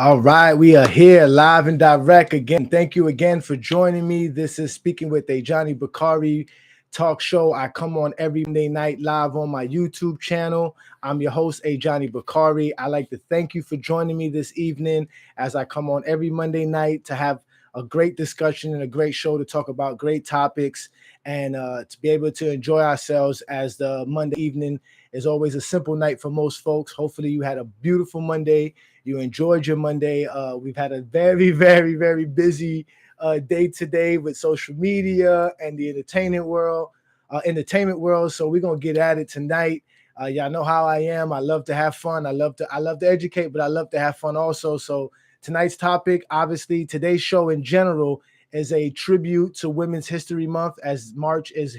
All right, we are here live and direct again. Thank you again for joining me. This is Speaking with Ajani Bakari talk show. I come on every Monday night live on my YouTube channel. I'm your host, Ajani Bakari. I like to thank you for joining me this evening as I come on every Monday night to have a great discussion and a great show to talk about great topics and to be able to enjoy ourselves as the Monday evening is always a simple night for most folks. Hopefully you had a beautiful Monday. You enjoyed your Monday. We've had a very, very, very busy day today with social media and the entertainment world. So we're gonna get at it tonight. Y'all know how I am. I love to have fun. I love to educate, but I love to have fun also. So tonight's topic, obviously, today's show in general is a tribute to Women's History Month, as March is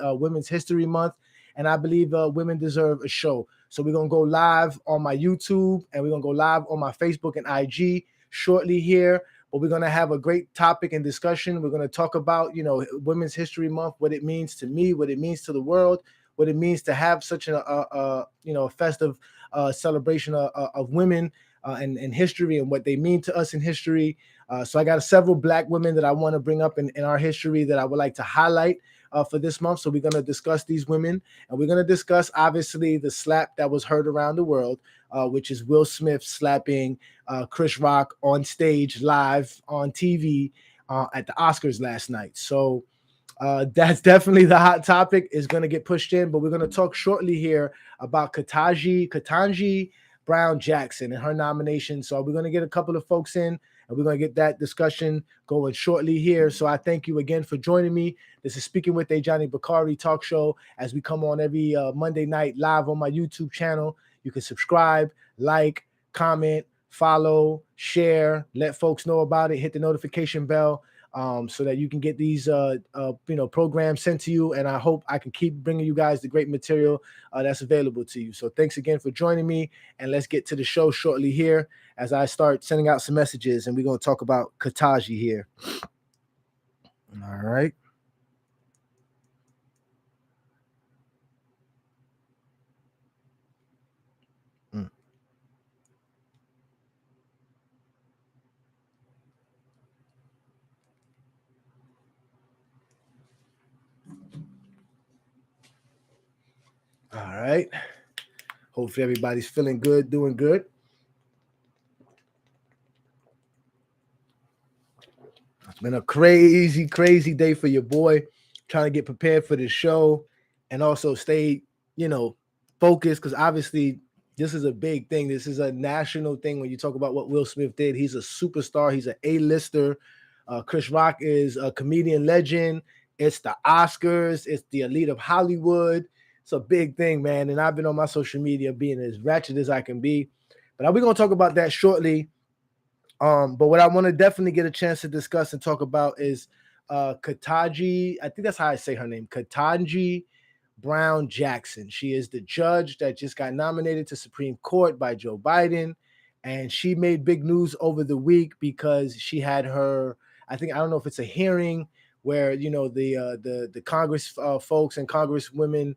Women's History Month, and I believe women deserve a show. So we're going to go live on my YouTube and we're going to go live on my Facebook and IG shortly here. But we're going to have a great topic and discussion. We're going to talk about, Women's History Month, what it means to me, what it means to the world, what it means to have such a festive celebration of women and history and what they mean to us in history. So I got several Black women that I want to bring up in our history that I would like to highlight for this month. So we're going to discuss these women, and we're going to discuss, obviously, the slap that was heard around the world, which is Will Smith slapping Chris Rock on stage live on TV at the Oscars last night. So that's definitely the hot topic, is going to get pushed in, but we're going to talk shortly here about Ketanji Brown Jackson and her nomination. So we're going to get a couple of folks in, and we're going to get that discussion going shortly here. So I thank you again for joining me. This is Speaking with Ajani Bakari talk show, as we come on every Monday night live on my YouTube channel. You can subscribe, like, comment, follow, share, let folks know about it, hit the notification bell, so that you can get these programs sent to you. And I hope I can keep bringing you guys the great material that's available to you. So thanks again for joining me, and let's get to the show shortly here as I start sending out some messages, and we're going to talk about Ketanji here. All right. All right. Hopefully everybody's feeling good, doing good. It's been a crazy, crazy day for your boy, trying to get prepared for the show and also stay, focused, because obviously this is a big thing. This is a national thing when you talk about what Will Smith did. He's a superstar. He's an A-lister. Chris Rock is a comedian legend. It's the Oscars. It's the elite of Hollywood. It's a big thing, man. And I've been on my social media being as ratchet as I can be. But we're going to talk about that shortly. But what I want to definitely get a chance to discuss and talk about is Ketanji. I think that's how I say her name, Ketanji Brown Jackson. She is the judge that just got nominated to Supreme Court by Joe Biden, and she made big news over the week because she had her, I don't know if it's a hearing where the Congress folks and Congresswomen,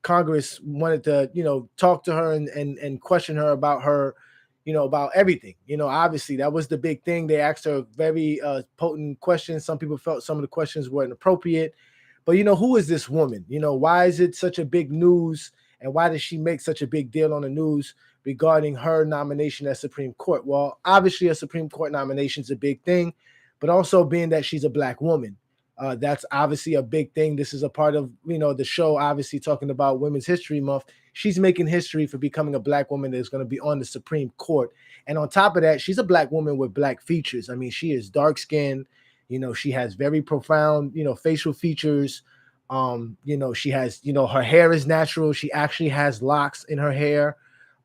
Congress wanted to talk to her and question her about her, about everything. Obviously that was the big thing. They asked her very potent questions. Some people felt some of the questions were inappropriate, but who is this woman? Why is it such a big news, and why does she make such a big deal on the news regarding her nomination as Supreme Court? Well, obviously a Supreme Court nomination is a big thing, but also being that she's a Black woman, that's obviously a big thing. This is a part of the show, obviously talking about Women's History Month. She's making history for becoming a Black woman that's going to be on the Supreme Court. And on top of that, she's a Black woman with Black features. I mean, she is dark skinned. She has very profound, facial features. She has, her hair is natural. She actually has locks in her hair.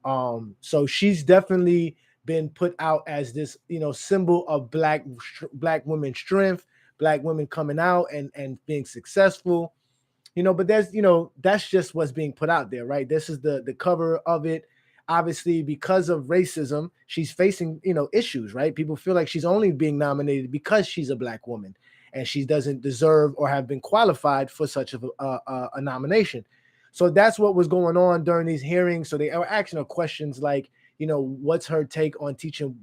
So she's definitely been put out as this, symbol of Black women's strength, Black women coming out and being successful. But there's, that's just what's being put out there, right? This is the cover of it. Obviously, because of racism, she's facing, issues, right? People feel like she's only being nominated because she's a Black woman and she doesn't deserve or have been qualified for such a nomination. So that's what was going on during these hearings. So they were asking her questions like, what's her take on teaching,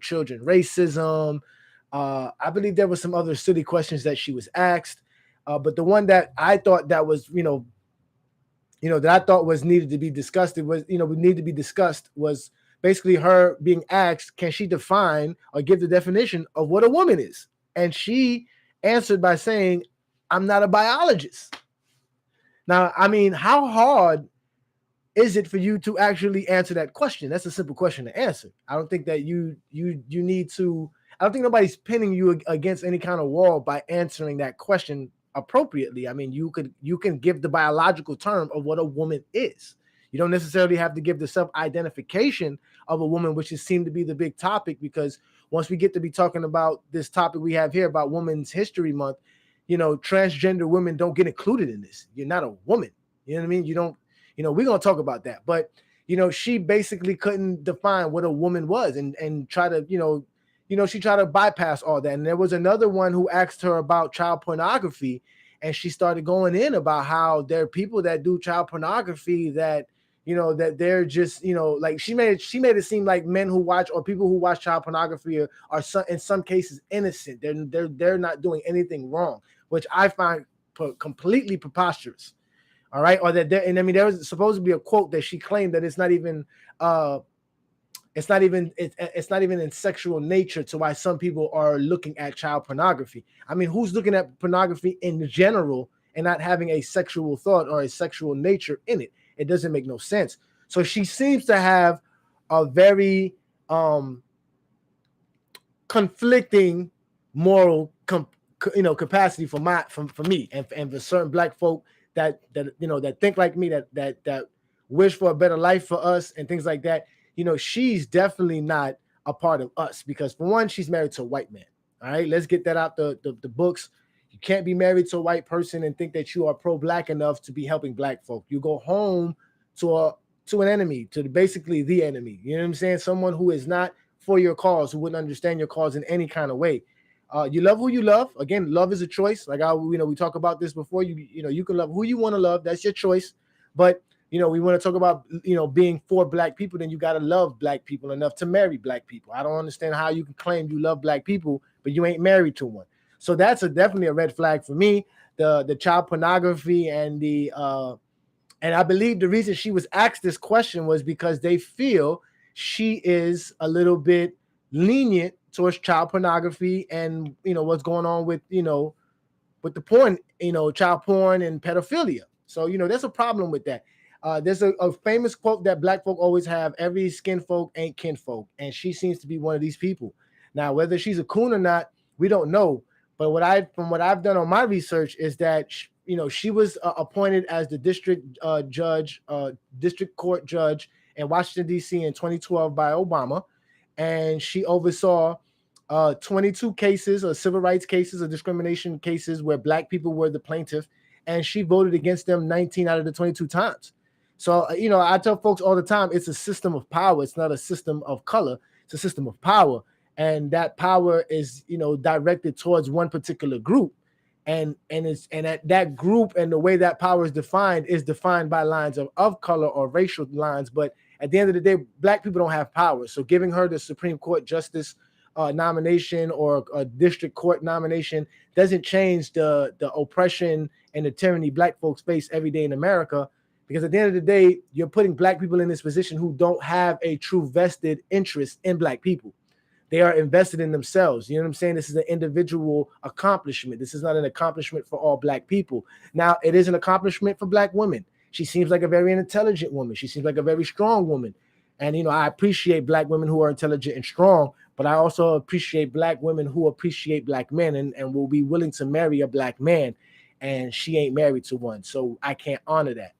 children racism. I believe there were some other silly questions that she was asked. But the one that I thought that was, that I thought was needed to be discussed, was basically her being asked, can she define or give the definition of what a woman is? And she answered by saying, I'm not a biologist. Now, I mean, how hard is it for you to actually answer that question? That's a simple question to answer. I don't think that you need to, I don't think nobody's pinning you against any kind of wall by answering that question appropriately. I mean, you can give the biological term of what a woman is. You don't necessarily have to give the self-identification of a woman, which is seemed to be the big topic, because once we get to be talking about this topic we have here about Women's History Month, transgender women don't get included in this. You're not a woman. You know what I mean? You don't, we're going to talk about that. But, she basically couldn't define what a woman was and try to, she tried to bypass all that. And there was another one who asked her about child pornography, and she started going in about how there are people that do child pornography that, that they're just, like she made it seem like men who watch, or people who watch child pornography are in some cases innocent. They're not doing anything wrong, which I find completely preposterous. All right. Or that there was supposed to be a quote that she claimed that it's not even in sexual nature to why some people are looking at child pornography. I mean, who's looking at pornography in general and not having a sexual thought or a sexual nature in it? It doesn't make no sense. So she seems to have a very conflicting moral capacity for me and for certain Black folk that think like me, that wish for a better life for us and things like that. She's definitely not a part of us, because for one, she's married to a white man. All right, let's get that out the books. You can't be married to a white person and think that you are pro-Black enough to be helping Black folk. You go home to an enemy, to basically the enemy. You know what I'm saying? Someone who is not for your cause, who wouldn't understand your cause in any kind of way. You love who you love. Again, love is a choice. Like we talk about this before. You can love who you want to love. That's your choice. But we want to talk about being for Black people. Then you got to love Black people enough to marry Black people. I don't understand how you can claim you love Black people, but you ain't married to one. So that's definitely a red flag for me. The child pornography and and I believe the reason she was asked this question was because they feel she is a little bit lenient towards child pornography and what's going on with with the porn, child porn and pedophilia. So there's a problem with that. There's a famous quote that Black folk always have: every skin folk ain't kin folk, and she seems to be one of these people. Now, whether she's a coon or not, we don't know. But from what I've done on my research is that she was appointed as the district court judge in Washington D.C. in 2012 by Obama, and she oversaw 22 cases of civil rights cases or discrimination cases where Black people were the plaintiff, and she voted against them 19 out of the 22 times. So I tell folks all the time, it's a system of power. It's not a system of color. It's a system of power. And that power is, directed towards one particular group, and that group and the way that power is defined by lines of color or racial lines. But at the end of the day, Black people don't have power. So giving her the Supreme Court justice nomination or a district court nomination doesn't change the oppression and the tyranny Black folks face every day in America. Because at the end of the day, you're putting Black people in this position who don't have a true vested interest in Black people. They are invested in themselves. You know what I'm saying? This is an individual accomplishment. This is not an accomplishment for all Black people. Now, it is an accomplishment for Black women. She seems like a very intelligent woman. She seems like a very strong woman. And, I appreciate Black women who are intelligent and strong, but I also appreciate Black women who appreciate Black men and will be willing to marry a Black man. And she ain't married to one. So I can't honor that.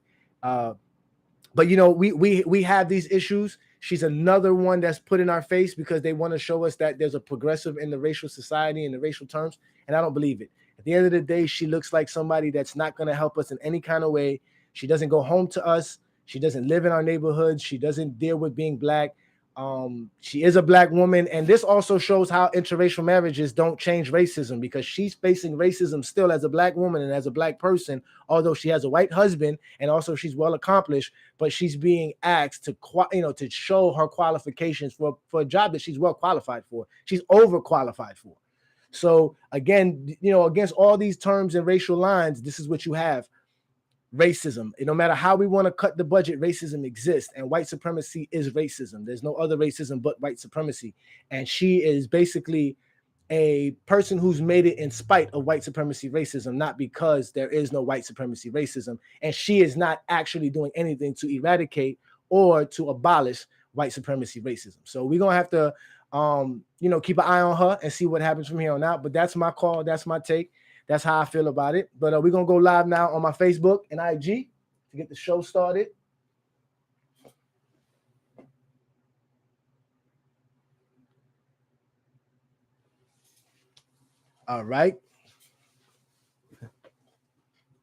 But we have these issues. She's another one that's put in our face because they want to show us that there's a progressive in the racial society in the racial terms, and I don't believe it. At the end of the day, she looks like somebody that's not going to help us in any kind of way. She doesn't go home to us. She doesn't live in our neighborhoods. She doesn't deal with being Black. She is a black woman, and this also shows how interracial marriages don't change racism, because she's facing racism still as a black woman and as a black person, although she has a white husband and also she's well accomplished. But she's being asked to to show her qualifications for a job that she's well qualified for. She's overqualified for. So again, against all these terms and racial lines, this is what you have. Racism. No matter how we want to cut the budget, racism exists, and white supremacy is racism. There's no other racism but white supremacy. And she is basically a person who's made it in spite of white supremacy racism, not because there is no white supremacy racism. And she is not actually doing anything to eradicate or to abolish white supremacy racism. So we're gonna have to keep an eye on her and see what happens from here on out. But that's my call, that's my take. That's how I feel about it. But we're going to go live now on my Facebook and IG to get the show started. All right.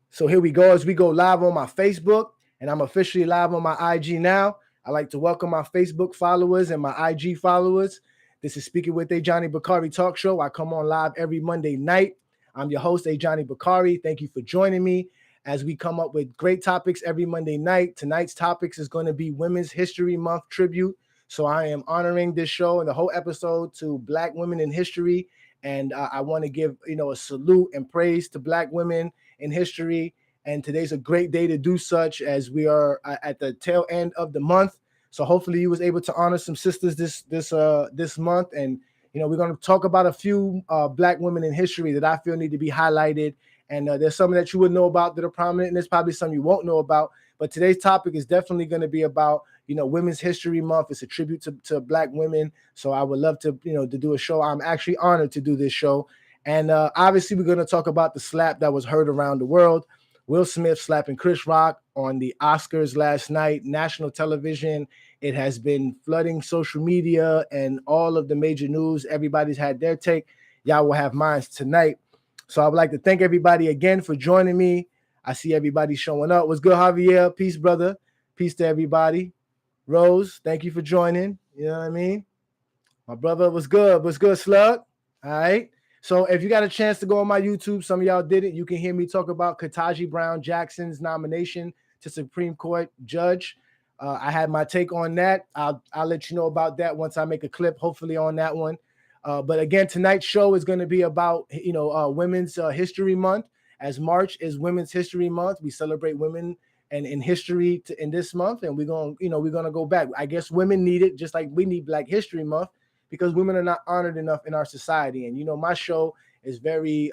So here we go. As we go live on my Facebook, and I'm officially live on my IG now. I'd like to welcome my Facebook followers and my IG followers. This is Speaking with Ajani Bakari Talk Show. I come on live every Monday night. I'm your host, Ajani Bakari. Thank you for joining me as we come up with great topics every Monday night. Tonight's topics is going to be Women's History Month tribute. So I am honoring this show and the whole episode to Black women in history. And I want to give, a salute and praise to Black women in history. And today's a great day to do such, as we are at the tail end of the month. So hopefully you was able to honor some sisters this month. And we're going to talk about a few Black women in history that I feel need to be highlighted. And there's some that you would know about that are prominent, and there's probably some you won't know about. But today's topic is definitely going to be about, Women's History Month. It's a tribute to Black women. So I would love to, to do a show. I'm actually honored to do this show. And obviously, we're going to talk about the slap that was heard around the world. Will Smith slapping Chris Rock on the Oscars last night, national television. It has been flooding social media and all of the major news. Everybody's had their take. Y'all will have mine tonight. So I would like to thank everybody again for joining me. I see everybody showing up. What's good, Javier? Peace, brother. Peace to everybody. Rose, thank you for joining. You know what I mean? My brother, what's good? What's good, Slug? All right. So if you got a chance to go on my YouTube, some of y'all didn't, you can hear me talk about Ketanji Brown Jackson's nomination to Supreme Court judge. I had my take on that. I'll let you know about that once I make a clip, hopefully on that one. But again, tonight's show is going to be about, Women's History Month. As March is Women's History Month, we celebrate women and in history in this month, and we're gonna go back. I guess women need it just like we need Black History Month, because women are not honored enough in our society. And my show is very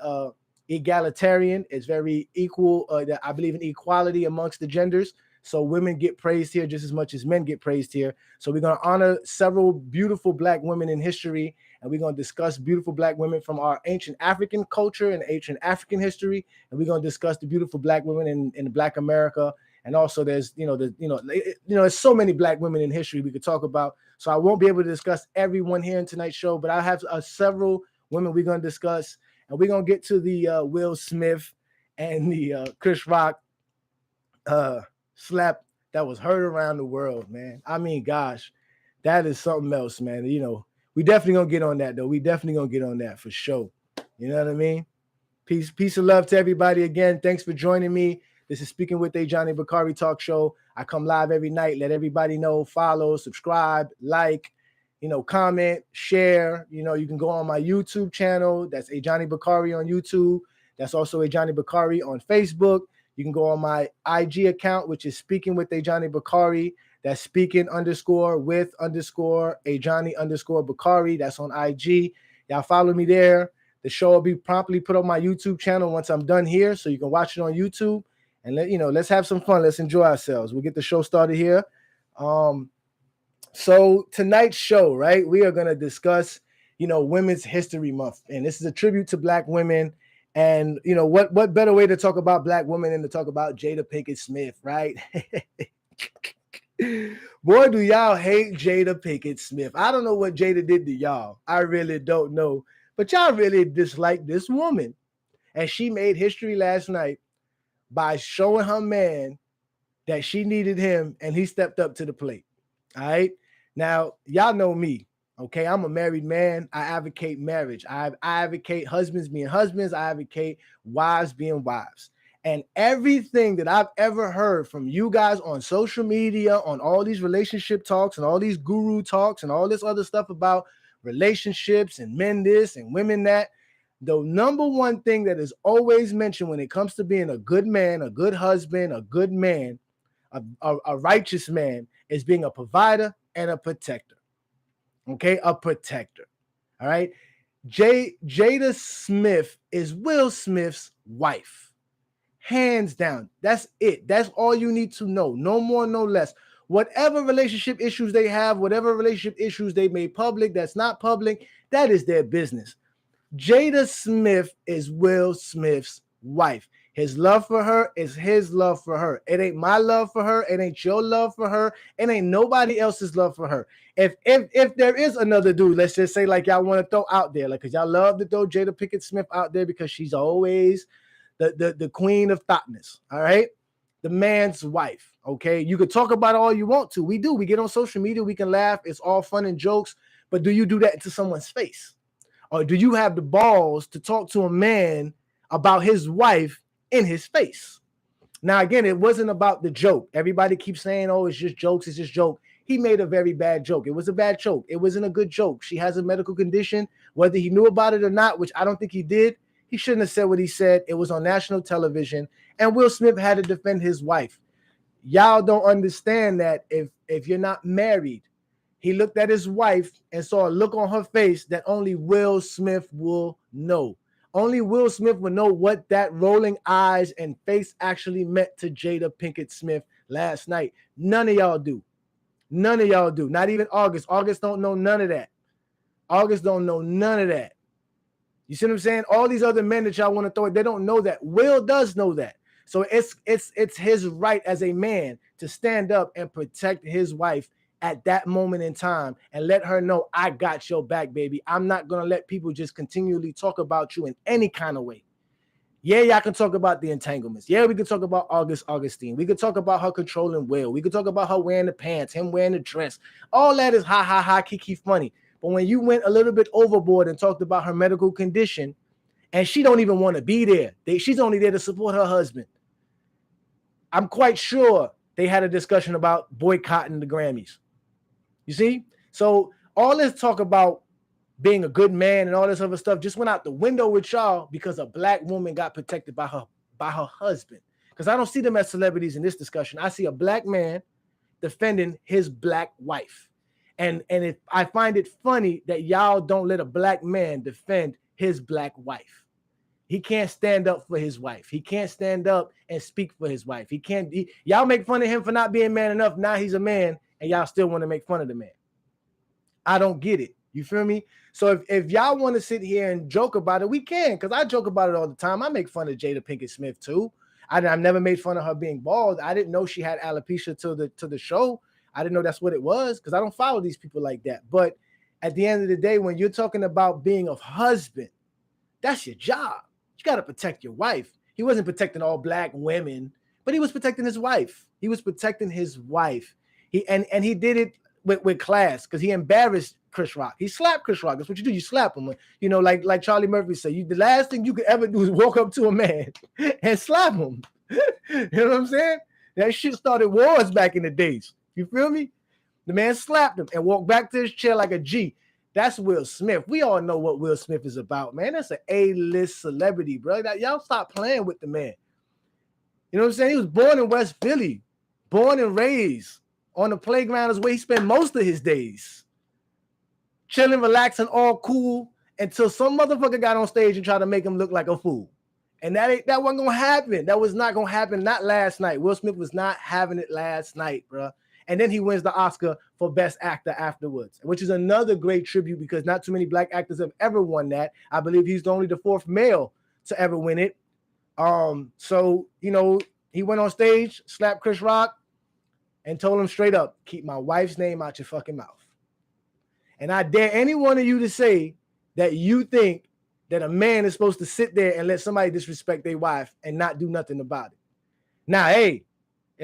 egalitarian. It's very equal. I believe in equality amongst the genders. So women get praised here just as much as men get praised here. So we're going to honor several beautiful Black women in history, and we're going to discuss beautiful Black women from our ancient African culture and ancient African history, and we're going to discuss the beautiful Black women in Black America. And also there's, there's so many Black women in history we could talk about. So I won't be able to discuss everyone here in tonight's show, but I have several women we're going to discuss, and we're going to get to the Will Smith and the Chris Rock slap that was heard around the world, man. I mean, gosh, that is something else, man. We definitely gonna get on that, though. We definitely gonna get on that for sure. You know what I mean? Peace and love to everybody again. Thanks for joining me. This is Speaking with Ajani Bakari Talk Show. I come live every night. Let everybody know, follow, subscribe, like, comment, share. You can go on my YouTube channel. That's Ajani Bakari on YouTube. That's also Ajani Bakari on Facebook. You can go on my IG account, which is Speaking with Ajani Bakari. That's speaking _ Ajani _ That's on IG. Y'all follow me there. The show will be promptly put on my YouTube channel once I'm done here, so you can watch it on YouTube. And let's have some fun. Let's enjoy ourselves. We'll get the show started here. So tonight's show, right? We are gonna discuss, Women's History Month, and this is a tribute to Black women. And what better way to talk about Black women than to talk about Jada Pinkett Smith, right? Boy, do y'all hate Jada Pinkett Smith. I don't know what Jada did to y'all. I really don't know. But y'all really dislike this woman. And she made history last night by showing her man that she needed him, and he stepped up to the plate. All right. Now, y'all know me. Okay, I'm a married man. I advocate marriage. I advocate husbands being husbands. I advocate wives being wives. And everything that I've ever heard from you guys on social media, on all these relationship talks and all these guru talks and all this other stuff about relationships and men this and women that, the number one thing that is always mentioned when it comes to being a good man, a good husband, a good man, a righteous man is being a provider and a protector. Okay, a protector. All right. Jada Smith is Will Smith's wife. Hands down. That's it. That's all you need to know. No more, no less. Whatever relationship issues they have, whatever relationship issues they made public, that's not public, that is their business. Jada Smith is Will Smith's wife. His love for her is his love for her. It ain't my love for her. It ain't your love for her. It ain't nobody else's love for her. If there is another dude, let's just say like y'all want to throw out there, like because y'all love to throw Jada Pinkett Smith out there because she's always the queen of thoughtness. All right, the man's wife. Okay, you could talk about it all you want to. We do. We get on social media. We can laugh. It's all fun and jokes. But do you do that to someone's face? Or do you have the balls to talk to a man about his wife in his face? Now, again, it wasn't about the joke. Everybody keeps saying, oh, it's just jokes. It's just joke. He made a very bad joke. It was a bad joke. It wasn't a good joke. She has a medical condition, whether he knew about it or not, which I don't think he did. He shouldn't have said what he said. It was on national television, and Will Smith had to defend his wife. Y'all don't understand that if you're not married, he looked at his wife and saw a look on her face that only Will Smith will know. Only Will Smith will know what that rolling eyes and face actually meant to Jada Pinkett Smith last night. None of y'all do. None of y'all do. Not even August. August don't know none of that. August don't know none of that. You see what I'm saying? All these other men that y'all want to throw, they don't know that. Will does know that. So it's his right as a man to stand up and protect his wife at that moment in time and let her know, I got your back, baby. I'm not going to let people just continually talk about you in any kind of way. Yeah, y'all can talk about the entanglements. Yeah, we can talk about Augustine. We could talk about her controlling Will. We could talk about her wearing the pants, him wearing the dress. All that is ha, kiki funny. But when you went a little bit overboard and talked about her medical condition, and she don't even want to be there. She's only there to support her husband. I'm quite sure they had a discussion about boycotting the Grammys. You see? So all this talk about being a good man and all this other stuff just went out the window with y'all because a black woman got protected by her husband. Because I don't see them as celebrities in this discussion. I see a black man defending his black wife. And I find it funny that y'all don't let a black man defend his black wife. He can't stand up for his wife. He can't stand up and speak for his wife. Y'all make fun of him for not being man enough. Now he's a man and y'all still want to make fun of the man. I don't get it. You feel me? So if y'all want to sit here and joke about it, we can, because I joke about it all the time. I make fun of Jada Pinkett Smith too. I've never made fun of her being bald. I didn't know she had alopecia to the show. I didn't know that's what it was because I don't follow these people like that. But at the end of the day, when you're talking about being a husband, that's your job. You got to protect your wife. He wasn't protecting all black women, but he was protecting his wife. He was protecting his wife. He did it with class because he embarrassed Chris Rock. He slapped Chris Rock. That's what you do. You slap him. You know, like Charlie Murphy said, the last thing you could ever do is walk up to a man and slap him. You know what I'm saying? That shit started wars back in the days. You feel me? The man slapped him and walked back to his chair like a G. That's Will Smith. We all know what Will Smith is about, man. That's an A-list celebrity, bro. Y'all stop playing with the man. You know what I'm saying? He was born in West Philly, born and raised on the playground is where he spent most of his days. Chilling, relaxing, all cool until some motherfucker got on stage and tried to make him look like a fool. And that wasn't going to happen. That was not going to happen. Not last night. Will Smith was not having it last night, bro. And then he wins the Oscar for Best Actor afterwards, which is another great tribute because not too many black actors have ever won that. I believe he's only the fourth male to ever win it. So, you know, he went on stage, slapped Chris Rock, and told him straight up, keep my wife's name out your fucking mouth. And I dare any one of you to say that you think that a man is supposed to sit there and let somebody disrespect their wife and not do nothing about it. Now, hey,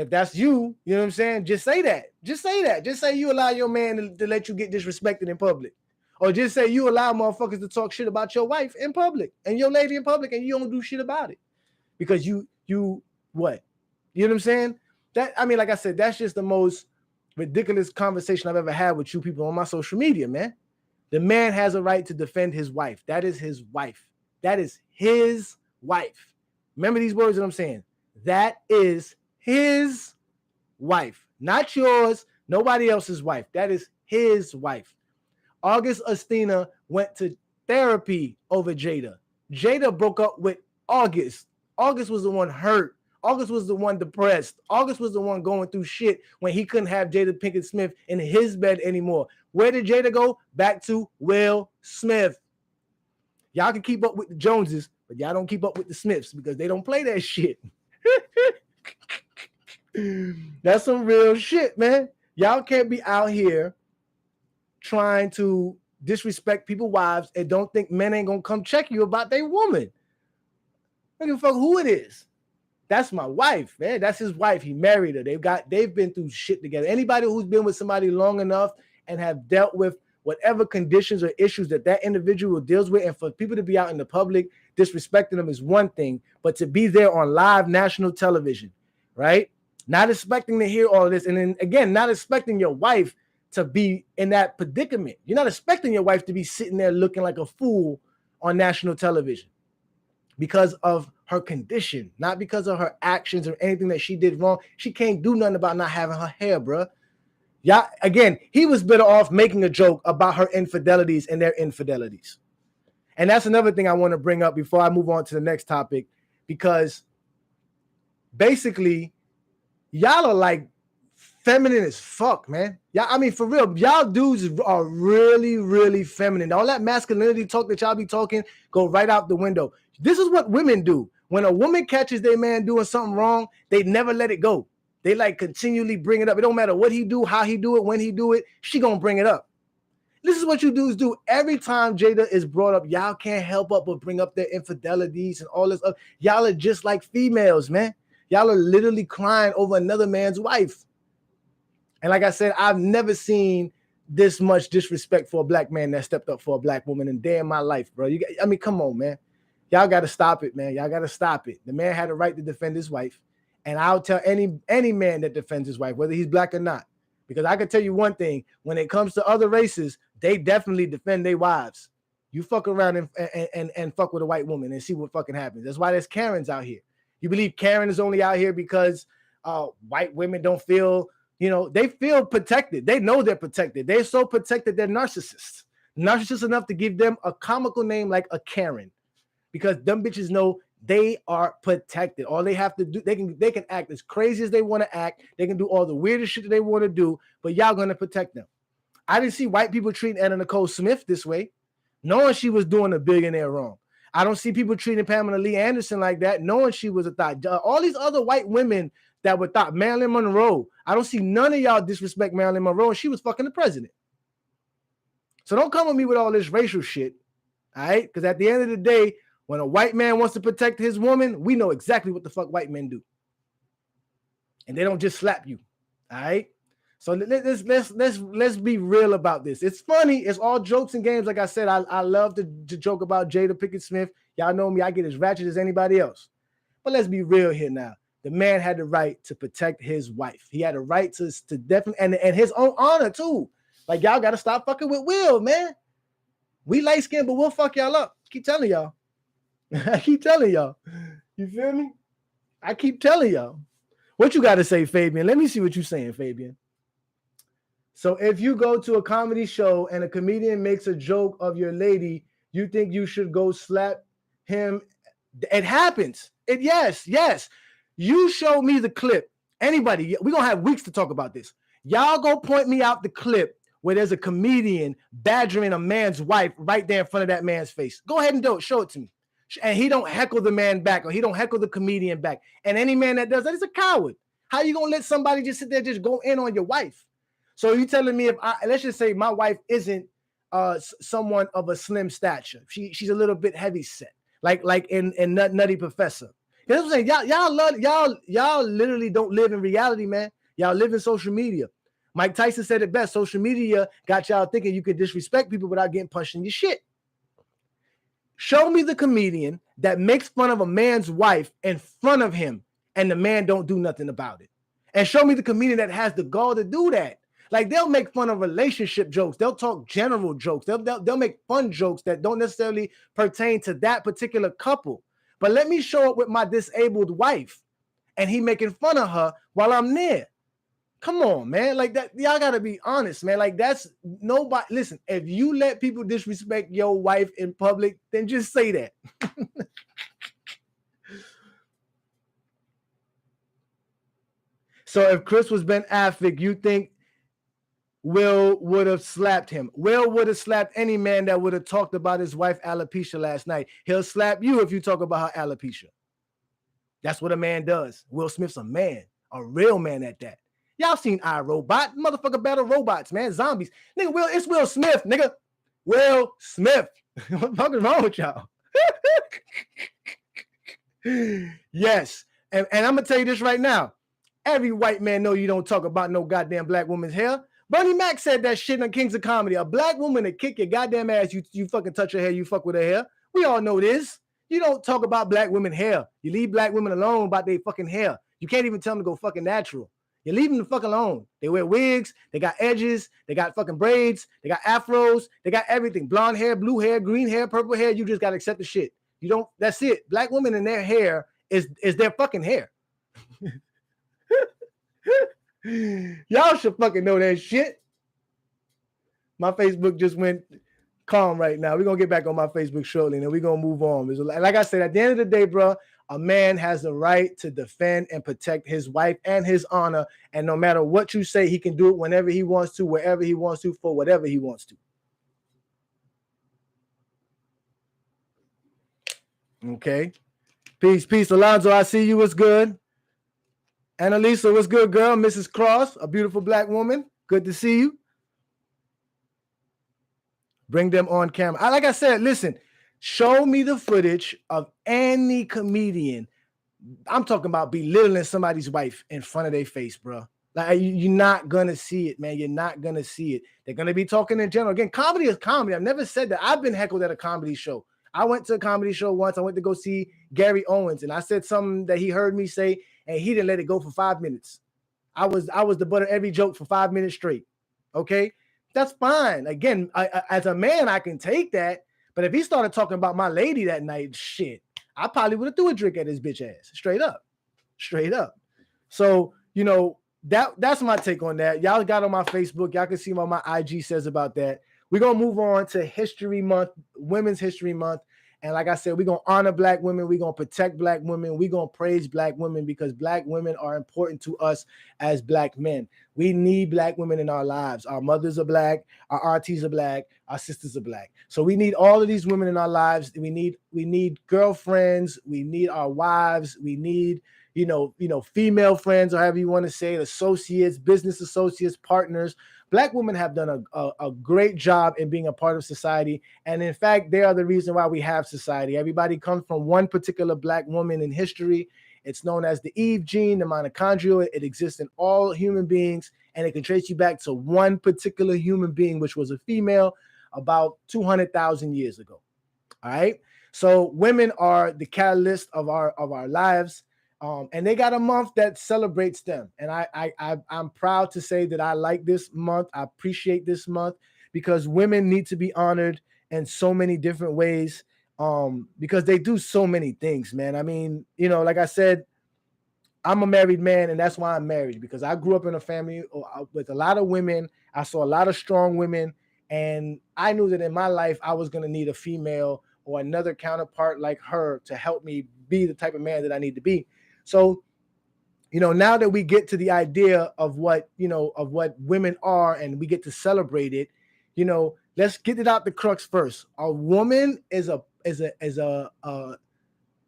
If that's you, you know what I'm saying? Just say that. Just say that. Just say you allow your man to let you get disrespected in public. Or just say you allow motherfuckers to talk shit about your wife in public and your lady in public and you don't do shit about it. Because you what? You know what I'm saying? That, I mean, like I said, that's just the most ridiculous conversation I've ever had with you people on my social media, man. The man has a right to defend his wife. That is his wife. That is his wife. Remember these words that I'm saying. That is his wife, not yours, nobody else's wife. That is his wife. August Astina went to therapy over Jada. Jada broke up with August. August was the one hurt. August was the one depressed. August was the one going through shit when he couldn't have Jada Pinkett Smith in his bed anymore. Where did Jada go? Back to Will Smith. Y'all can keep up with the Joneses, but y'all don't keep up with the Smiths because they don't play that shit. That's some real shit, man. Y'all can't be out here trying to disrespect people's wives and don't think men ain't gonna come check you about their woman. I don't give a fuck who it is. That's my wife, man. That's his wife. He married her. They've been through shit together. Anybody who's been with somebody long enough and have dealt with whatever conditions or issues that individual deals with, and for people to be out in the public disrespecting them is one thing, but to be there on live national television, right? Not expecting to hear all of this. And then again, not expecting your wife to be in that predicament. You're not expecting your wife to be sitting there looking like a fool on national television because of her condition, not because of her actions or anything that she did wrong. She can't do nothing about not having her hair, bro. Yeah, again, he was better off making a joke about her infidelities and their infidelities. And that's another thing I want to bring up before I move on to the next topic, because basically, y'all are like feminine as fuck, man. Yeah, I mean, for real, y'all dudes are really, really feminine. All that masculinity talk that y'all be talking go right out the window. This is what women do. When a woman catches their man doing something wrong, they never let it go. They like continually bring it up. It don't matter what he do, how he do it, when he do it, she gonna bring it up. This is what you dudes do. Every time Jada is brought up, y'all can't help but bring up their infidelities and all this other. Y'all are just like females, man. Y'all are literally crying over another man's wife. And like I said, I've never seen this much disrespect for a black man that stepped up for a black woman in day in my life, bro. I mean, come on, man. Y'all got to stop it, man. Y'all got to stop it. The man had a right to defend his wife. And I'll tell any man that defends his wife, whether he's black or not, because I can tell you one thing, when it comes to other races, they definitely defend their wives. You fuck around and fuck with a white woman and see what fucking happens. That's why there's Karens out here. You believe Karen is only out here because white women don't feel, they feel protected. They know they're protected. They're so protected, they're narcissists. Narcissists enough to give them a comical name like a Karen, because them bitches know they are protected. All they have to do, they can act as crazy as they want to act. They can do all the weirdest shit that they want to do, but y'all gonna protect them. I didn't see white people treating Anna Nicole Smith this way, knowing she was doing a billionaire wrong. I don't see people treating Pamela Lee Anderson like that, knowing she was a thought. All these other white women that were thought, Marilyn Monroe, I don't see none of y'all disrespect Marilyn Monroe, and she was fucking the president. So don't come with me with all this racial shit, all right? Because at the end of the day, when a white man wants to protect his woman, we know exactly what the fuck white men do. And they don't just slap you, all right? So let's be real about this. It's funny. It's all jokes and games. Like I said, I love to joke about Jada Pinkett Smith. Y'all know me. I get as ratchet as anybody else. But let's be real here now. The man had the right to protect his wife. He had a right to definitely, and his own honor too. Like, y'all got to stop fucking with Will, man. We light skinned, but we'll fuck y'all up. Keep telling y'all. I keep telling y'all. You feel me? I keep telling y'all. What you got to say, Fabian? Let me see what you're saying, Fabian. So if you go to a comedy show and a comedian makes a joke of your lady, you think you should go slap him? It happens. Yes. You show me the clip. Anybody, we're going to have weeks to talk about this. Y'all go point me out the clip where there's a comedian badgering a man's wife right there in front of that man's face. Go ahead and do it. Show it to me. And he don't heckle the man back, or he don't heckle the comedian back. And any man that does that is a coward. How you going to let somebody just sit there, just go in on your wife? So you telling me let's just say my wife isn't someone of a slim stature. She's a little bit heavy set, like in Nutty Professor. That's what I'm saying. Y'all literally don't live in reality, man. Y'all live in social media. Mike Tyson said it best. Social media got y'all thinking you could disrespect people without getting punched in your shit. Show me the comedian that makes fun of a man's wife in front of him and the man don't do nothing about it. And show me the comedian that has the gall to do that. Like, they'll make fun of relationship jokes. They'll talk general jokes. They'll make fun jokes that don't necessarily pertain to that particular couple. But let me show up with my disabled wife and he making fun of her while I'm there. Come on, man. Like, that, y'all got to be honest, man. Like, that's nobody. Listen, if you let people disrespect your wife in public, then just say that. So if Chris was Ben Affleck, you think Will would have slapped him? Will would have slapped any man that would have talked about his wife alopecia last night. He'll slap you if you talk about her alopecia. That's what a man does. Will Smith's a man, a real man at that. Y'all seen iRobot? Motherfucker battle robots, man. Zombies. Nigga, it's Will Smith, nigga. Will Smith. What the fuck is wrong with y'all? Yes. And I'm going to tell you this right now. Every white man know you don't talk about no goddamn black woman's hair. Bernie Mac said that shit on Kings of Comedy. A black woman to kick your goddamn ass, you fucking touch her hair, you fuck with her hair. We all know this. You don't talk about black women's hair. You leave black women alone about their fucking hair. You can't even tell them to go fucking natural. You leave them the fuck alone. They wear wigs. They got edges. They got fucking braids. They got afros. They got everything. Blonde hair, blue hair, green hair, purple hair. You just got to accept the shit. You don't, that's it. Black women in their hair is their fucking hair. Y'all should fucking know that shit. My Facebook just went calm right now. We're going to get back on my Facebook shortly and we're going to move on. Like I said, at the end of the day, bro, a man has the right to defend and protect his wife and his honor. And no matter what you say, he can do it whenever he wants to, wherever he wants to, for whatever he wants to. Okay. Peace. Alonzo, I see you. What's good? Annalisa, what's good, girl? Mrs. Cross, a beautiful black woman. Good to see you. Bring them on camera. Like I said, listen, show me the footage of any comedian. I'm talking about belittling somebody's wife in front of their face, bro. Like, you're not going to see it, man. You're not going to see it. They're going to be talking in general. Again, comedy is comedy. I've never said that. I've been heckled at a comedy show. I went to a comedy show once. I went to go see Gary Owens, and I said something that he heard me say, and he didn't let it go for 5 minutes. I was the butt of every joke for 5 minutes straight. Okay? That's fine. Again, as a man, I can take that. But if he started talking about my lady that night, shit, I probably would have threw a drink at his bitch ass. Straight up. So, you know, that's my take on that. Y'all got on my Facebook. Y'all can see what my IG says about that. We're going to move on to History Month, Women's History Month. And like I said, we're going to honor black women. We're going to protect black women. We're going to praise black women because black women are important to us as black men. We need black women in our lives. Our mothers are black. Our aunties are black. Our sisters are black. So we need all of these women in our lives. We need girlfriends. We need our wives. We need, you know, female friends, or however you want to say it, associates, business associates, partners. Black women have done a great job in being a part of society. And in fact, they are the reason why we have society. Everybody comes from one particular black woman in history. It's known as the Eve gene, the mitochondria. It exists in all human beings, and it can trace you back to one particular human being, which was a female about 200,000 years ago. All right. So women are the catalyst of our lives. And they got a month that celebrates them. And I'm proud to say that I like this month. I appreciate this month because women need to be honored in so many different ways because they do so many things, man. I mean, you know, like I said, I'm a married man, and that's why I'm married, because I grew up in a family with a lot of women. I saw a lot of strong women, and I knew that in my life I was going to need a female or another counterpart like her to help me be the type of man that I need to be. So, you know, now that we get to the idea of what women are and we get to celebrate it, you know, let's get it out the crux first. A woman is a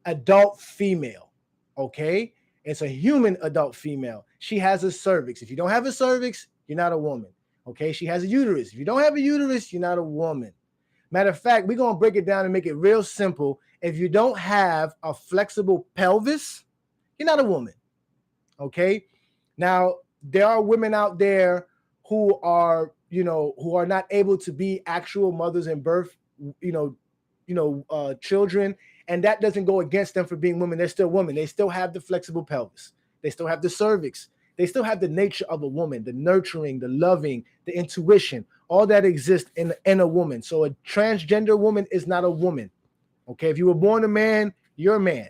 adult female. Okay. It's a human adult female. She has a cervix. If you don't have a cervix, you're not a woman. Okay. She has a uterus. If you don't have a uterus, you're not a woman. Matter of fact, we're going to break it down and make it real simple. If you don't have a flexible pelvis, you're not a woman. Okay. Now, there are women out there who are, who are not able to be actual mothers and birth, children. And that doesn't go against them for being women. They're still women. They still have the flexible pelvis. They still have the cervix. They still have the nature of a woman, the nurturing, the loving, the intuition, all that exists in a woman. So a transgender woman is not a woman. Okay. If you were born a man, you're a man.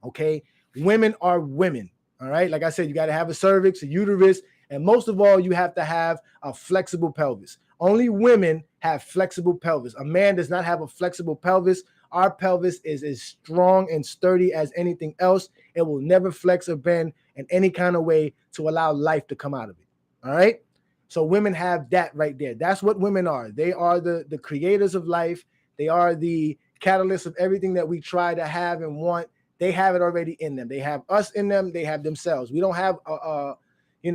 Okay. Women are women. All right. Like I said, you got to have a cervix, a uterus, and most of all, you have to have a flexible pelvis. Only women have flexible pelvis. A man does not have a flexible pelvis. Our pelvis is as strong and sturdy as anything else. It will never flex or bend in any kind of way to allow life to come out of it. All right. So women have that right there. That's what women are. They are the creators of life. They are the catalyst of everything that we try to have and want. They have it already in them. They have us in them. They have themselves. We don't have, we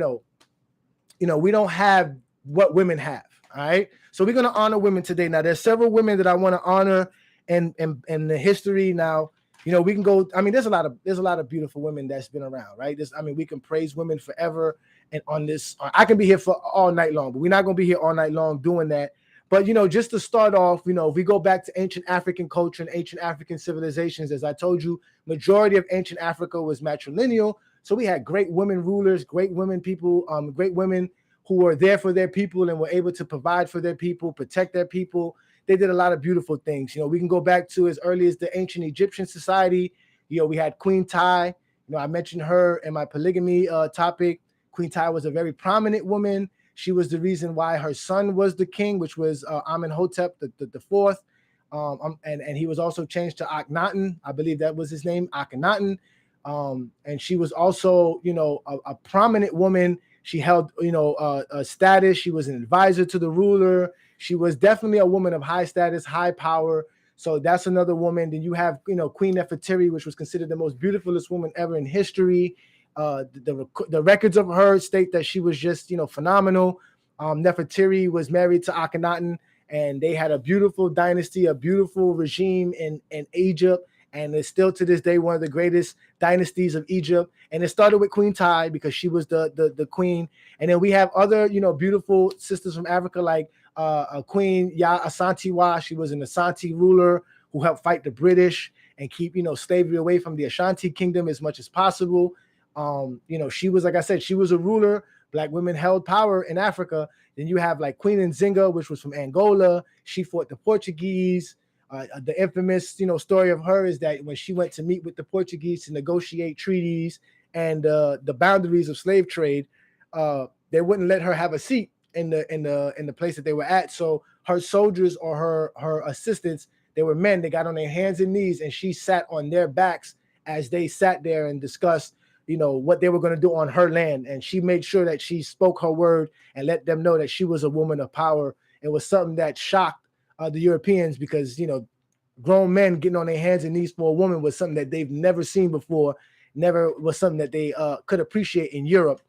don't have what women have. All right. So we're going to honor women today. Now, there's several women that I want to honor in the history. Now, we can go. I mean, there's a lot of beautiful women that's been around, right? We can praise women forever. And on this, I can be here for all night long, but we're not going to be here all night long doing that. But, just to start off, if we go back to ancient African culture and ancient African civilizations, as I told you, majority of ancient Africa was matrilineal. So we had great women rulers, great women people, great women who were there for their people and were able to provide for their people, protect their people. They did a lot of beautiful things. We can go back to as early as the ancient Egyptian society. We had Queen Ty. I mentioned her in my polygamy topic. Queen Ty was a very prominent woman. She was the reason why her son was the king, which was Amenhotep the fourth. And he was also changed to Akhenaten. I believe that was his name, Akhenaten. And she was also, a prominent woman. She held, a status. She was an advisor to the ruler. She was definitely a woman of high status, high power. So that's another woman. Then you have, Queen Nefertiti, which was considered the most beautifulest woman ever in history. The records of her state that she was just, phenomenal. Nefertiti was married to Akhenaten, and they had a beautiful dynasty, a beautiful regime in Egypt. And it's still to this day one of the greatest dynasties of Egypt. And it started with Queen Ty because she was the queen. And then we have other, beautiful sisters from Africa like Queen Ya Asantewaa. She was an Asante ruler who helped fight the British and keep, slavery away from the Ashanti kingdom as much as possible. She was, like I said, she was a ruler. Black women held power in Africa. Then you have like Queen Nzinga, which was from Angola. She fought the Portuguese. The infamous, story of her is that when she went to meet with the Portuguese to negotiate treaties and the boundaries of slave trade, they wouldn't let her have a seat in the place that they were at. So her soldiers or her assistants, they were men. They got on their hands and knees, and she sat on their backs as they sat there and discussed, what they were going to do on her land. And she made sure that she spoke her word and let them know that she was a woman of power. It was something that shocked the Europeans because, grown men getting on their hands and knees for a woman was something that they've never seen before, never was something that they could appreciate in Europe.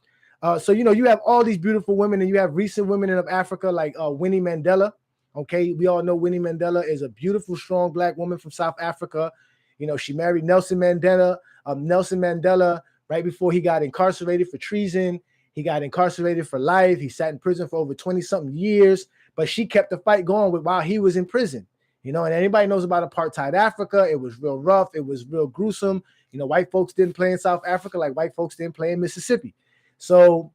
So, you have all these beautiful women, and you have recent women of Africa like Winnie Mandela. Okay, we all know Winnie Mandela is a beautiful, strong Black woman from South Africa. She married Nelson Mandela. Nelson Mandela, right before he got incarcerated for treason, he got incarcerated for life. He sat in prison for over 20-something years. But she kept the fight going while he was in prison, and anybody knows about apartheid Africa. It was real rough. It was real gruesome. White folks didn't play in South Africa like white folks didn't play in Mississippi. So,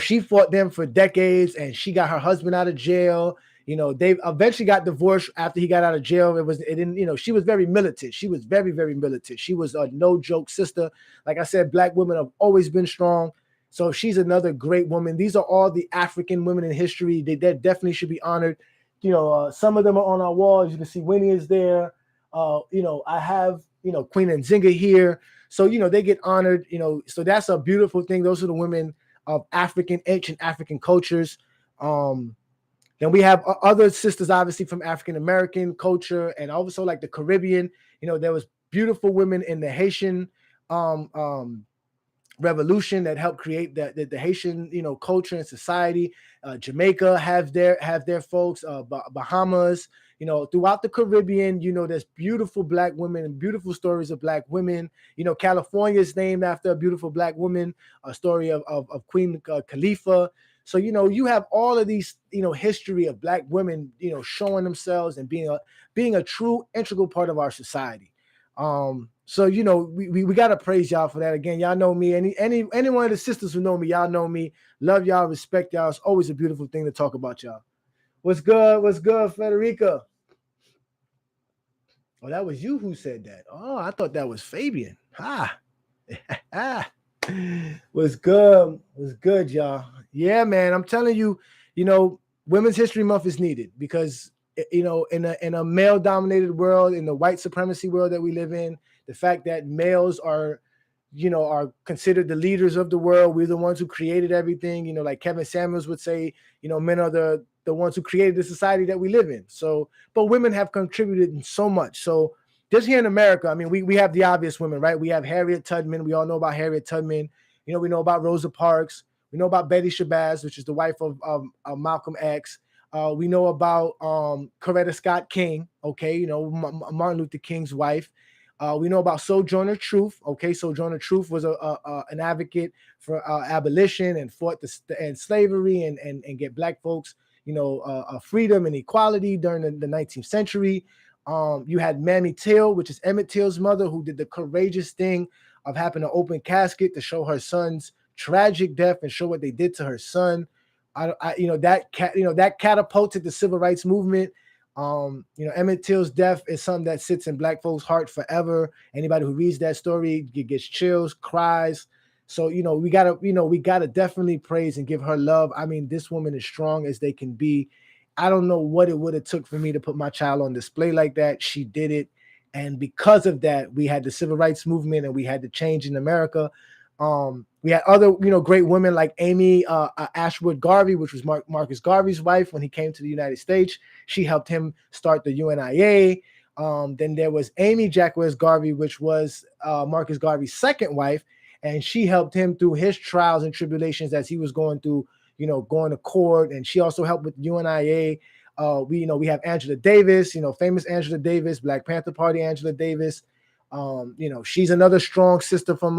she fought them for decades, and she got her husband out of jail. They eventually got divorced after he got out of jail. She was very militant. She was very, very militant. She was a no joke sister. Like I said, Black women have always been strong. So she's another great woman. These are all the African women in history. They definitely should be honored. Some of them are on our walls. You can see Winnie is there. I have, Queen Nzinga here. So, they get honored, so that's a beautiful thing. Those are the women of ancient African cultures. Then we have other sisters, obviously, from African-American culture and also like the Caribbean. There was beautiful women in the Haitian revolution that helped create the Haitian, culture and society. Jamaica have their folks, Bahamas, throughout the Caribbean, there's beautiful black women and beautiful stories of black women. California is named after a beautiful black woman, a story of Queen Khalifa. So, you have all of these, history of black women, showing themselves and being a true integral part of our society. So we gotta praise y'all for that. Again, y'all know me. Any one of the sisters who know me, y'all know me. Love y'all, respect y'all. It's always a beautiful thing to talk about y'all. What's good? What's good, Federica? Oh, that was you who said that. Oh, I thought that was Fabian. Ah. What's good? What's good, y'all? Yeah, man. I'm telling you, Women's History Month is needed because in a male-dominated world, in the white supremacy world that we live in, the fact that males are considered the leaders of the world. We're the ones who created everything. Like Kevin Samuels would say, men are the ones who created the society that we live in. So, but women have contributed in so much. So just here in America, I mean, we have the obvious women, right? We have Harriet Tubman. We all know about Harriet Tubman. We know about Rosa Parks. We know about Betty Shabazz, which is the wife of Malcolm X. We know about Coretta Scott King, okay, Martin Luther King's wife. We know about Sojourner Truth. Okay, Sojourner Truth was an advocate for abolition and fought to end slavery and get black folks, freedom and equality during the 19th century. You had Mamie Till, which is Emmett Till's mother, who did the courageous thing of having an open casket to show her son's tragic death and show what they did to her son. That catapulted the civil rights movement. Emmett Till's death is something that sits in black folks' heart forever. Anybody who reads that story gets chills, cries. So, we gotta definitely praise and give her love. I mean, this woman is strong as they can be. I don't know what it would have took for me to put my child on display like that. She did it. And because of that, we had the civil rights movement and we had the change in America. We had other, great women like Amy Ashwood Garvey, which was Marcus Garvey's wife when he came to the United States. She helped him start the UNIA. Then there was Amy Jacquez Garvey, which was Marcus Garvey's second wife, and she helped him through his trials and tribulations as he was going through, going to court. And she also helped with UNIA. We have Angela Davis, famous Angela Davis, Black Panther Party Angela Davis. She's another strong sister from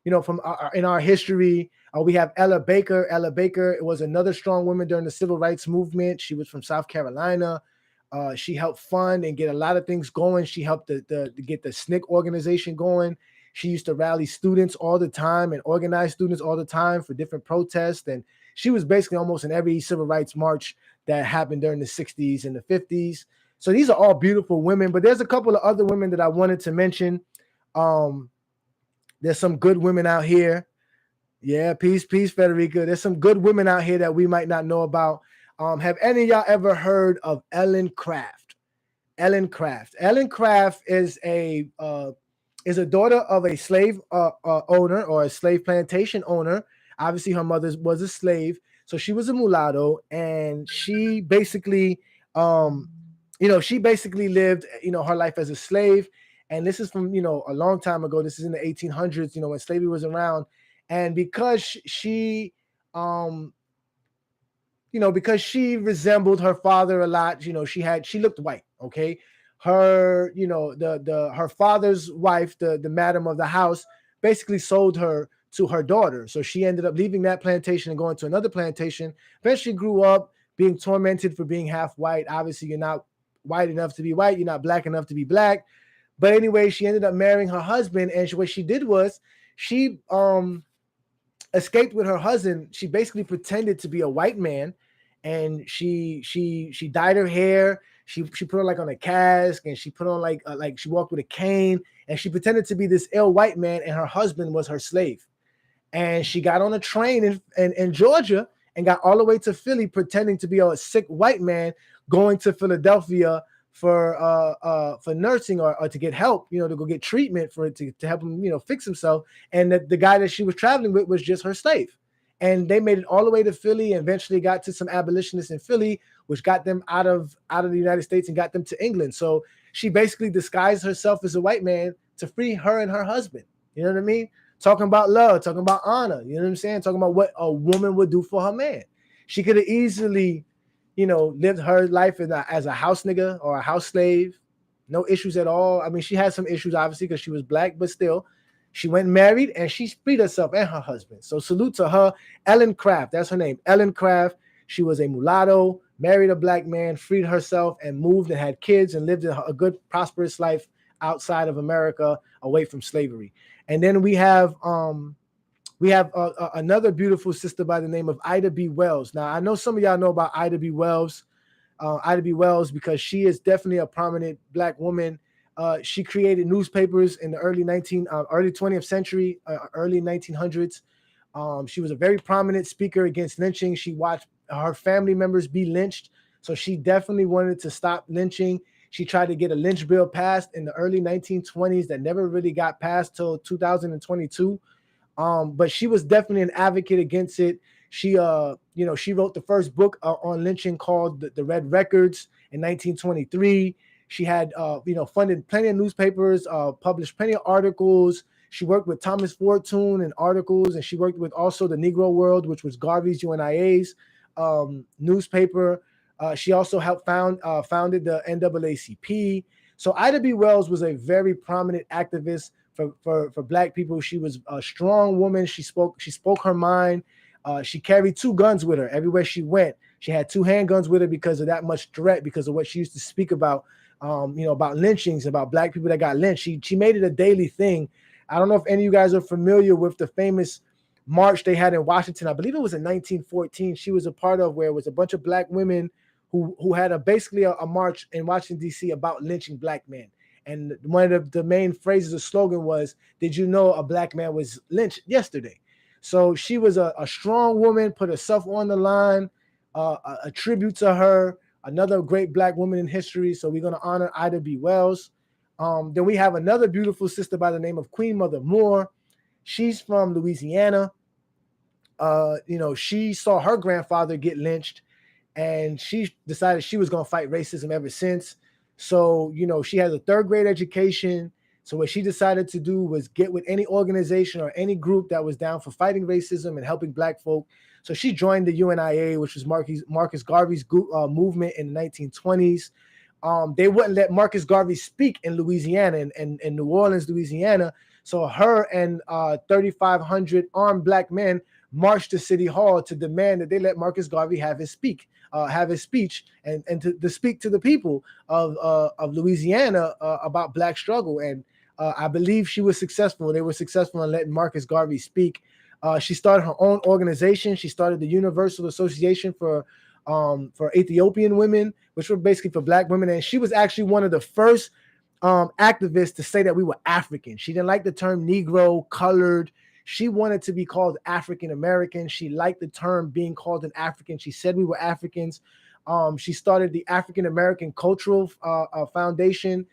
in our history. We have Ella Baker. Ella Baker was another strong woman during the civil rights movement. She was from South Carolina. She helped fund and get a lot of things going. She helped to get the SNCC organization going. She used to rally students all the time and organize students all the time for different protests. And she was basically almost in every civil rights march that happened during the 60s and the 50s. So these are all beautiful women, but there's a couple of other women that I wanted to mention. There's some good women out here. Yeah, peace, Federica. There's some good women out here that we might not know about. Have any of y'all ever heard of Ellen Craft? Ellen Craft. Ellen Craft is a daughter of a slave owner or a slave plantation owner. Obviously, her mother was a slave, so she was a mulatto, and she basically lived, her life as a slave. And this is from, a long time ago. This is in the 1800s, when slavery was around. And because she resembled her father a lot, she looked white. Okay. Her, her father's wife, the madam of the house, basically sold her to her daughter. So she ended up leaving that plantation and going to another plantation. Eventually grew up being tormented for being half white. Obviously, you're not white enough to be white. You're not black enough to be black. But anyway, she ended up marrying her husband. And what she did was she escaped with her husband. She basically pretended to be a white man. And she dyed her hair. She put on like on a cask, and she put on like she walked with a cane, and she pretended to be this ill white man, and her husband was her slave. And she got on a train in Georgia and got all the way to Philly, pretending to be a sick white man going to Philadelphia for nursing or to get help, to go get treatment to help him, fix himself. And the guy that she was traveling with was just her slave. And they made it all the way to Philly and eventually got to some abolitionists in Philly, which got them out of the United States and got them to England. So she basically disguised herself as a white man to free her and her husband. You know what I mean? talking about love, talking about honor. You know what I'm saying? Talking about what a woman would do for her man. She could have easily, lived her life as a house nigga or a house slave. No issues at all. I mean, she had some issues, obviously, because she was black, but still, she went and married and she freed herself and her husband. So salute to her. Ellen Craft, that's her name. Ellen Craft. She was a mulatto, married a black man, freed herself, and moved and had kids and lived a good, prosperous life outside of America, away from slavery. And then we have another beautiful sister by the name of Ida B. Wells. Now, I know some of y'all know about Ida B. Wells. Ida B. Wells, because she is definitely a prominent black woman. She created newspapers in the early 20th century, early 1900s. She was a very prominent speaker against lynching. She watched her family members be lynched, so she definitely wanted to stop lynching. She tried to get a lynch bill passed in the early 1920s that never really got passed till 2022. But she was definitely an advocate against it. She wrote the first book on lynching called the Red Records in 1923. She had, funded plenty of newspapers, published plenty of articles. She worked with Thomas Fortune in articles, and she worked with also the Negro World, which was Garvey's UNIA's newspaper. She also helped founded the NAACP. So Ida B. Wells was a very prominent activist for black people. She was a strong woman. She spoke her mind. She carried 2 guns with her everywhere she went. She had 2 handguns with her because of that much threat, because of what she used to speak about, about lynchings, about black people that got lynched. She made it a daily thing. I don't know if any of you guys are familiar with the famous march they had in Washington. I believe it was in 1914. She was a part of, where it was a bunch of black women who had basically a march in Washington, D.C. about lynching black men. And one of the main phrases, the slogan was, "Did you know a black man was lynched yesterday?" So she was a strong woman, put herself on the line, a tribute to her, another great black woman in history. So we're going to honor Ida B. Wells. Then we have another beautiful sister by the name of Queen Mother Moore. She's from Louisiana. She saw her grandfather get lynched, and she decided she was going to fight racism ever since. So, she has a 3rd grade education. So what she decided to do was get with any organization or any group that was down for fighting racism and helping black folk. So she joined the UNIA, which was Marcus Garvey's movement in the 1920s. They wouldn't let Marcus Garvey speak in Louisiana and New Orleans, Louisiana. So her and 3,500 armed black men marched to City Hall to demand that they let Marcus Garvey have his speech and to speak to the people of Louisiana about black struggle. And I believe she was successful. They were successful in letting Marcus Garvey speak. She started her own organization. She started the Universal Association for Ethiopian women, which were basically for black women. And she was actually one of the first activists to say that we were African. She didn't like the term Negro, colored. She wanted to be called African American. She liked the term being called an African. She said we were Africans. She started the African American Cultural Foundation.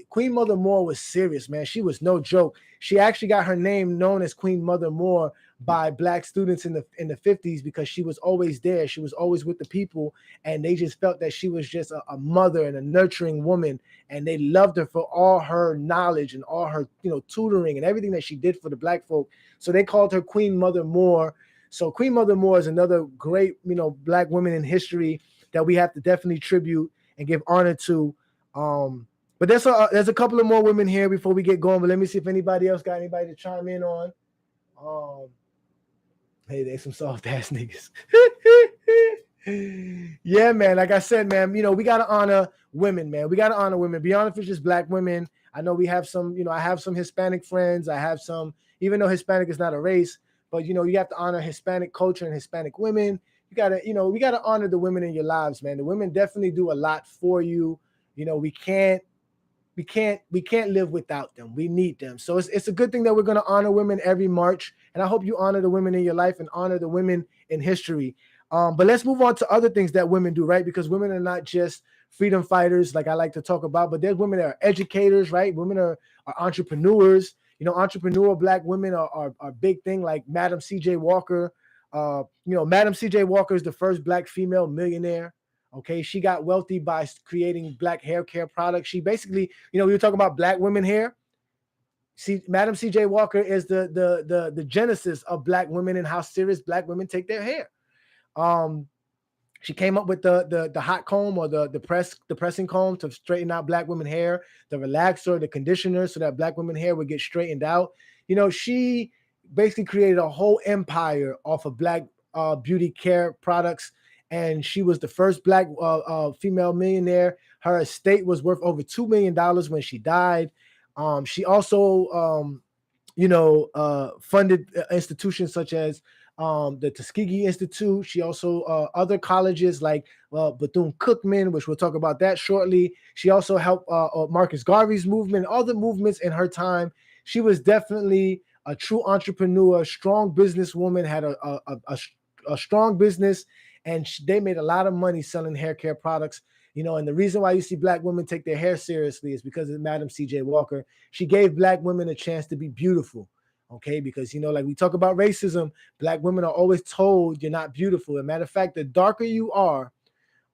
Queen Mother Moore was serious, man. She was no joke. She actually got her name known as Queen Mother Moore by black students in the 50s because she was always there. She was always with the people, and they just felt that she was just a mother and a nurturing woman, and they loved her for all her knowledge and all her tutoring and everything that she did for the black folk. So they called her Queen Mother Moore. So Queen Mother Moore is another great black woman in history that we have to definitely tribute and give honor to. But there's a couple of more women here before we get going. But let me see if anybody else got anybody to chime in on. Hey, there's some soft ass niggas. Yeah, man. Like I said, man, we gotta honor women, man. We gotta honor women. Beyond if it's just black women. I know we have some, I have some Hispanic friends. I have some, even though Hispanic is not a race, but you have to honor Hispanic culture and Hispanic women. You gotta, we gotta honor the women in your lives, man. The women definitely do a lot for you. We can't live without them. We need them. So it's a good thing that we're going to honor women every March. And I hope you honor the women in your life and honor the women in history. But let's move on to other things that women do, right? Because women are not just freedom fighters, like I like to talk about, but there's women that are educators, right? Women are entrepreneurs. Entrepreneur black women are a big thing, like Madam C.J. Walker. Madam C.J. Walker is the first black female millionaire. Okay, she got wealthy by creating black hair care products. She basically, we were talking about black women hair. Madam C.J. Walker is the genesis of Black women and how serious Black women take their hair. She came up with the hot comb or the pressing comb to straighten out Black women hair, the relaxer, the conditioner, so that Black women hair would get straightened out. She basically created a whole empire off of Black beauty care products, and she was the first Black female millionaire. Her estate was worth over $2 million when she died. She also funded institutions such as the Tuskegee Institute. She also other colleges like Bethune-Cookman, which we'll talk about that shortly. She also helped Marcus Garvey's movement, all the movements in her time. She was definitely a true entrepreneur, strong businesswoman, had a strong business, and they made a lot of money selling hair care products. And the reason why you see Black women take their hair seriously is because of Madam C.J. Walker. She gave Black women a chance to be beautiful. Okay, because like we talk about racism, Black women are always told you're not beautiful. As a matter of fact, the darker you are,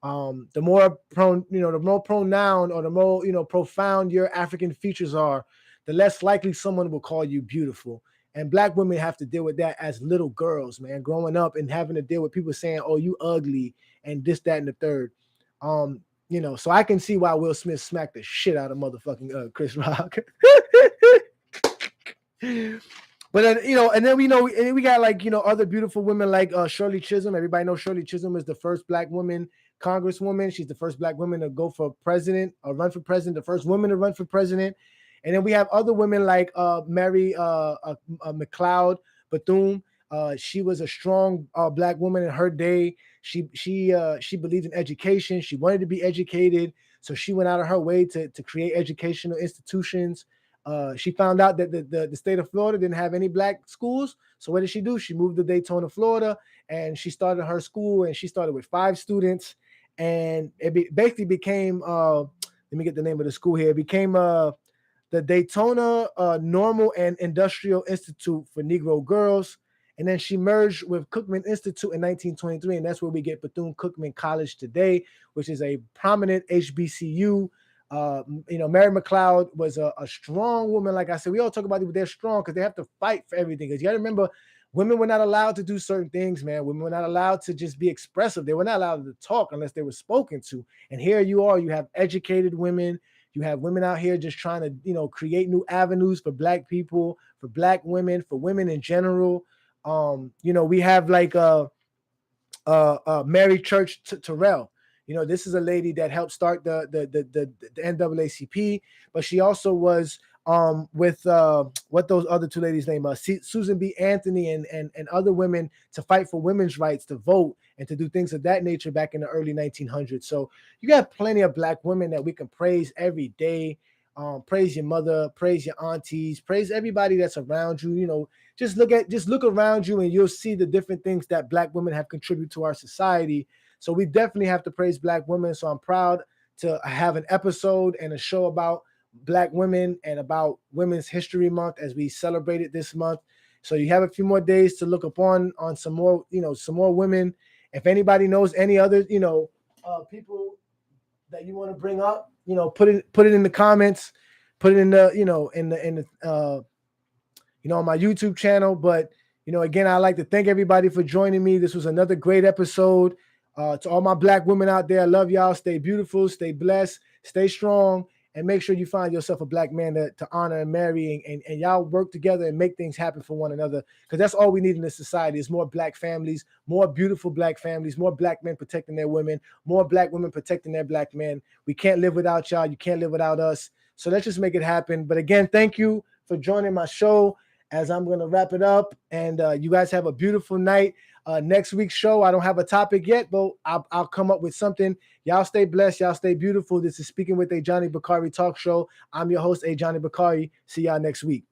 the more the more pronoun or the more profound your African features are, the less likely someone will call you beautiful. And Black women have to deal with that as little girls, man, growing up and having to deal with people saying, "Oh, you ugly," and this, that, and the third. So I can see why Will Smith smacked the shit out of motherfucking Chris Rock. But then, and then we got other beautiful women like Shirley Chisholm. Everybody knows Shirley Chisholm is the first Black woman congresswoman. She's the first Black woman to go for president or run for president, the first woman to run for president. And then we have other women like Mary McLeod Bethune. She was a strong Black woman in her day. She believed in education. She wanted to be educated, so she went out of her way to create educational institutions. She found out that the state of Florida didn't have any Black schools. So what did she do? She moved to Daytona, Florida, and she started her school, and she started with 5 students. And it basically became, let me get the name of the school here. It became the Daytona Normal and Industrial Institute for Negro Girls. And then she merged with Cookman Institute in 1923. And that's where we get Bethune-Cookman College today, which is a prominent HBCU. Mary McLeod was a strong woman. Like I said, we all talk about it, but they're strong because they have to fight for everything. Because you got to remember, women were not allowed to do certain things, man. Women were not allowed to just be expressive. They were not allowed to talk unless they were spoken to. And here you are, you have educated women. You have women out here just trying to, create new avenues for Black people, for Black women, for women in general. We have like Mary Church Terrell. This is a lady that helped start the NAACP, but she also was with what those other 2 ladies' name are, Susan B. Anthony and other women to fight for women's rights to vote and to do things of that nature back in the early 1900s. So you got plenty of Black women that we can praise every day. Praise your mother, praise your aunties, praise everybody that's around you. Just look around you and you'll see the different things that Black women have contributed to our society. So we definitely have to praise Black women. So I'm proud to have an episode and a show about Black women and about Women's History Month as we celebrate it this month. So you have a few more days to look upon on some more women. If anybody knows any other, people that you want to bring up, put it in the comments, put it in the on my YouTube channel. But again, I'd like to thank everybody for joining me. This was another great episode. To all my Black women out there, I love y'all. Stay beautiful, stay blessed, stay strong, and make sure you find yourself a Black man to honor and marry, and y'all work together and make things happen for one another, because that's all we need in this society is more Black families, more beautiful Black families, more Black men protecting their women, more Black women protecting their Black men. We can't live without y'all. You can't live without us. So let's just make it happen. But again, thank you for joining my show as I'm going to wrap it up, and you guys have a beautiful night. Next week's show, I don't have a topic yet, but I'll come up with something. Y'all stay blessed. Y'all stay beautiful. This is Speaking with Ajani Bakari Talk Show. I'm your host, Ajani Bakari. See y'all next week.